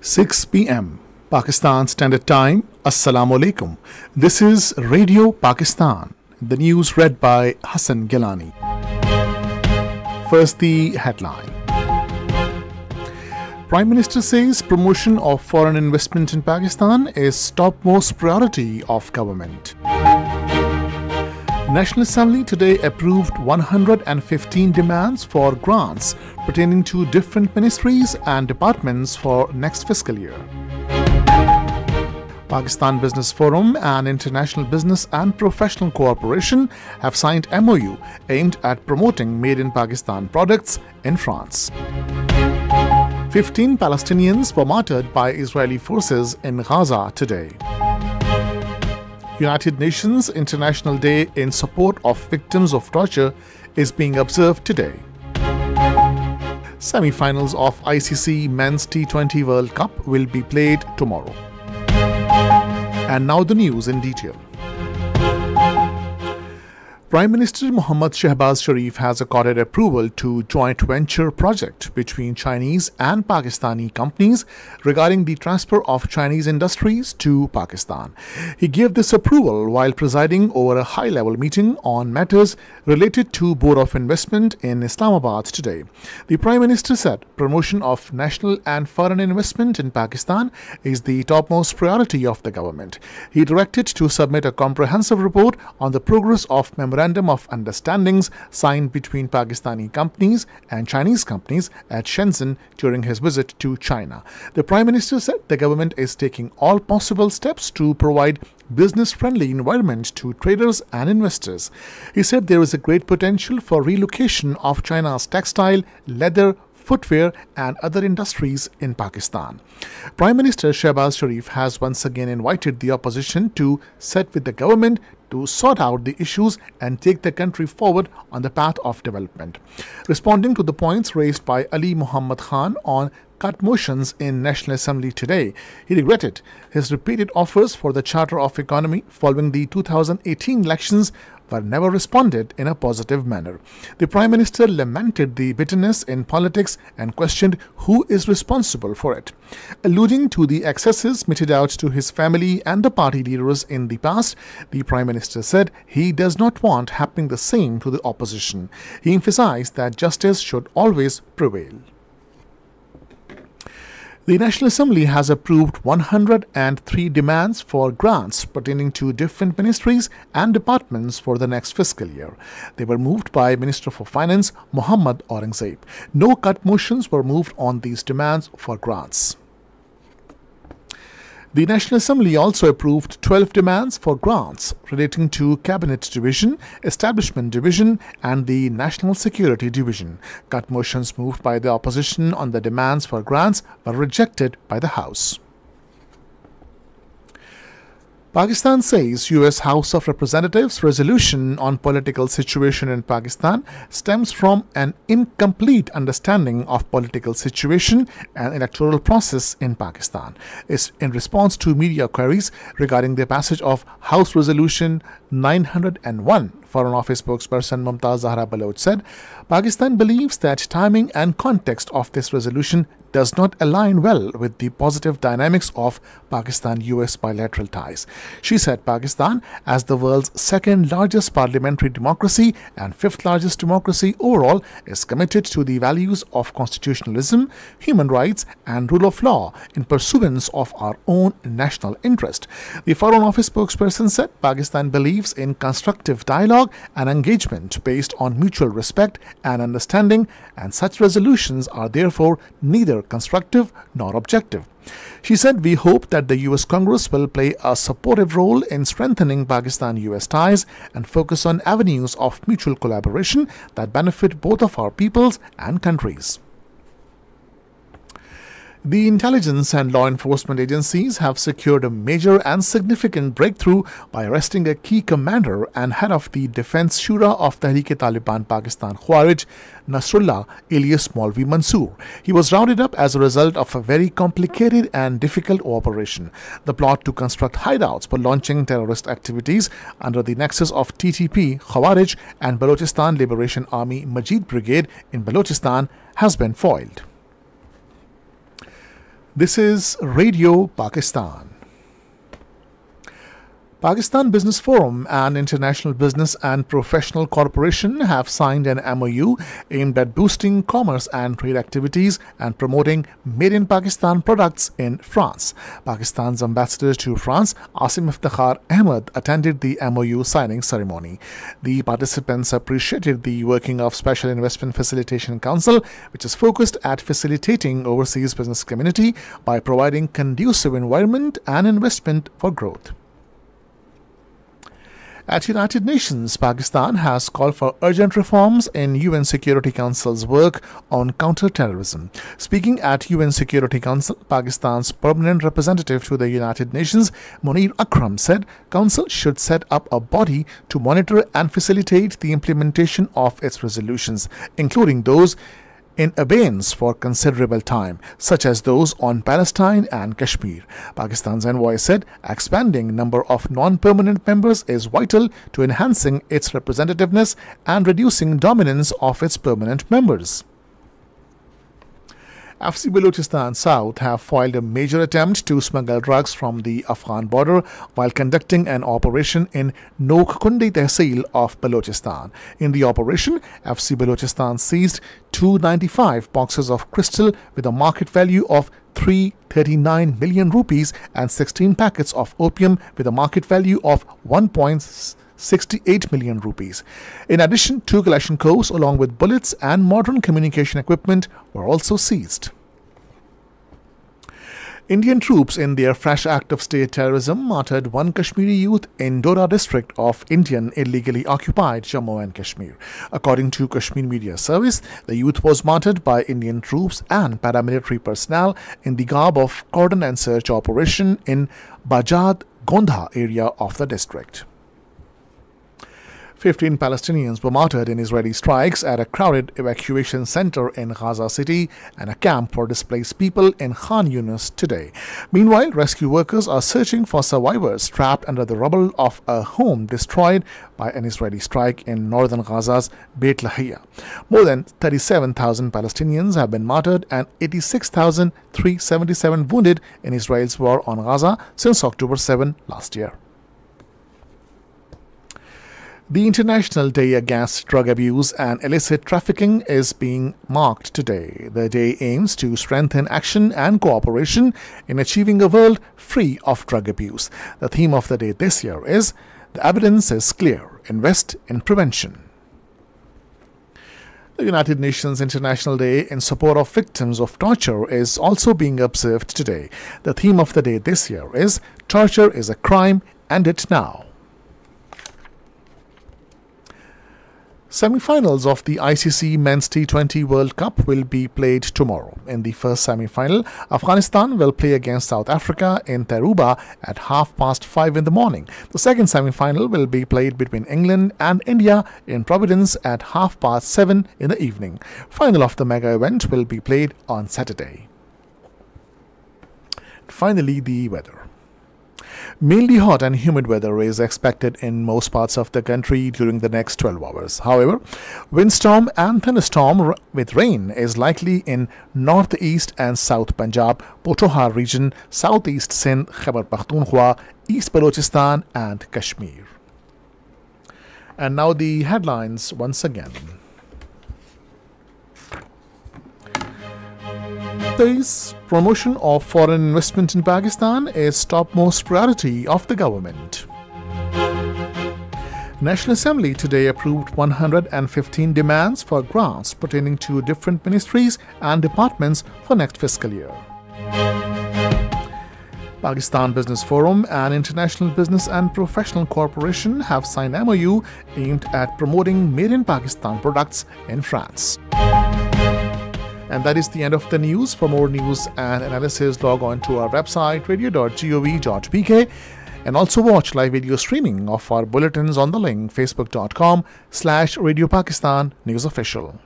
6 p.m. Pakistan Standard Time. Assalamu alaikum. This is Radio Pakistan. The news read by Hassan Gilani. First, the headline. Prime Minister says promotion of foreign investment in Pakistan is topmost priority of government. National Assembly today approved 115 demands for grants pertaining to different ministries and departments for next fiscal year. Pakistan Business Forum and International Business and Professional Cooperation have signed MOU aimed at promoting made in Pakistan products in France. 15 Palestinians were martyred by Israeli forces in Gaza today. United Nations International Day in support of victims of torture is being observed today. Semi-finals of ICC Men's T20 World Cup will be played tomorrow. And now the news in detail. Prime Minister Mohammad Shehbaz Sharif has accorded approval to joint venture project between Chinese and Pakistani companies regarding the transfer of Chinese industries to Pakistan. He gave this approval while presiding over a high-level meeting on matters related to Board of Investment in Islamabad today. The Prime Minister said promotion of national and foreign investment in Pakistan is the topmost priority of the government. He directed to submit a comprehensive report on the progress of Memorandum of Understandings signed between Pakistani companies and Chinese companies at Shenzhen during his visit to China. The Prime Minister said the government is taking all possible steps to provide business-friendly environment to traders and investors. He said there is a great potential for relocation of China's textile, leather, footwear and other industries in Pakistan. Prime Minister Shehbaz Sharif has once again invited the opposition to sit with the government to sort out the issues and take the country forward on the path of development. Responding to the points raised by Ali Muhammad Khan on cut motions in National Assembly today, he regretted his repeated offers for the Charter of Economy following the 2018 elections were never responded in a positive manner. The Prime Minister lamented the bitterness in politics and questioned who is responsible for it. Alluding to the excesses meted out to his family and the party leaders in the past, the Prime Minister said he does not want happening the same to the opposition. He emphasized that justice should always prevail. The National Assembly has approved 103 demands for grants pertaining to different ministries and departments for the next fiscal year. They were moved by Minister for Finance Mohammad Aurangzeb. No cut motions were moved on these demands for grants. The National Assembly also approved 12 demands for grants relating to Cabinet Division, Establishment Division and the National Security Division. Cut motions moved by the opposition on the demands for grants were rejected by the House. Pakistan says U.S. House of Representatives resolution on political situation in Pakistan stems from an incomplete understanding of political situation and electoral process in Pakistan. It's in response to media queries regarding the passage of House Resolution 901. Foreign Office spokesperson Mumtaz Zahra Baloch said, Pakistan believes that timing and context of this resolution does not align well with the positive dynamics of Pakistan-US bilateral ties. She said Pakistan, as the world's second largest parliamentary democracy and fifth largest democracy overall, is committed to the values of constitutionalism, human rights and rule of law in pursuance of our own national interest. The Foreign Office spokesperson said Pakistan believes in constructive dialogue and engagement based on mutual respect and understanding, and such resolutions are therefore neither constructive nor objective. She said, we hope that the US Congress will play a supportive role in strengthening Pakistan-US ties and focus on avenues of mutual collaboration that benefit both of our peoples and countries. The intelligence and law enforcement agencies have secured a major and significant breakthrough by arresting a key commander and head of the Defense Shura of Tehreek-e-Taliban Pakistan Khawarij, Nasrullah alias Maulvi Mansoor. He was rounded up as a result of a very complicated and difficult operation. The plot to construct hideouts for launching terrorist activities under the nexus of TTP, Khawarij and Balochistan Liberation Army Majid Brigade in Balochistan has been foiled. This is Radio Pakistan. Pakistan Business Forum and International Business and Professional Corporation have signed an MOU aimed at boosting commerce and trade activities and promoting made in Pakistan products in France. Pakistan's ambassador to France, Asim Iftikhar Ahmed, attended the MOU signing ceremony. The participants appreciated the working of Special Investment Facilitation Council, which is focused at facilitating overseas business community by providing conducive environment and investment for growth. At United Nations, Pakistan has called for urgent reforms in UN Security Council's work on counter-terrorism. Speaking at UN Security Council, Pakistan's permanent representative to the United Nations, Munir Akram, said Council should set up a body to monitor and facilitate the implementation of its resolutions, including those in abeyance for considerable time, such as those on Palestine and Kashmir. Pakistan's envoy said expanding number of non-permanent members is vital to enhancing its representativeness and reducing dominance of its permanent members. FC Balochistan South have foiled a major attempt to smuggle drugs from the Afghan border while conducting an operation in Nokkundi Tehsil of Balochistan. In the operation, FC Balochistan seized 295 boxes of crystal with a market value of 339 million rupees and 16 packets of opium with a market value of 1.68 million rupees. In addition, 2 Kalashnikovs along with bullets and modern communication equipment were also seized. Indian troops in their fresh act of state terrorism martyred one Kashmiri youth in Dora district of Indian illegally occupied Jammu and Kashmir. According to Kashmir Media Service, the youth was martyred by Indian troops and paramilitary personnel in the garb of cordon and search operation in Bajad Gondha area of the district. 15 Palestinians were martyred in Israeli strikes at a crowded evacuation center in Gaza City and a camp for displaced people in Khan Yunis today. Meanwhile, rescue workers are searching for survivors trapped under the rubble of a home destroyed by an Israeli strike in northern Gaza's Beit Lahia. More than 37,000 Palestinians have been martyred and 86,377 wounded in Israel's war on Gaza since October 7 last year. The International Day Against Drug Abuse and Illicit Trafficking is being marked today. The day aims to strengthen action and cooperation in achieving a world free of drug abuse. The theme of the day this year is "The Evidence is Clear. Invest in Prevention." The United Nations International Day in support of victims of torture is also being observed today. The theme of the day this year is "Torture is a Crime. End it Now." Semi-finals of the ICC Men's T20 World Cup will be played tomorrow. In the first semi-final, Afghanistan will play against South Africa in Tarouba at 5:30 in the morning. The second semi-final will be played between England and India in Providence at 7:30 in the evening. Final of the mega event will be played on Saturday. Finally, the weather. Mainly hot and humid weather is expected in most parts of the country during the next 12 hours. However, windstorm and thunderstorm with rain is likely in northeast and south Punjab, Potohar region, southeast Sindh, Khyber Pakhtunkhwa, East Balochistan and Kashmir. And now the headlines once again. Says promotion of foreign investment in Pakistan is topmost priority of the government. National Assembly today approved 115 demands for grants pertaining to different ministries and departments for next fiscal year. Pakistan Business Forum and International Business and Professional Corporation have signed MOU aimed at promoting made in Pakistan products in France. And that is the end of the news. For more news and analysis, log on to our website radio.gov.pk and also watch live video streaming of our bulletins on the link facebook.com/Radio Pakistan News Official.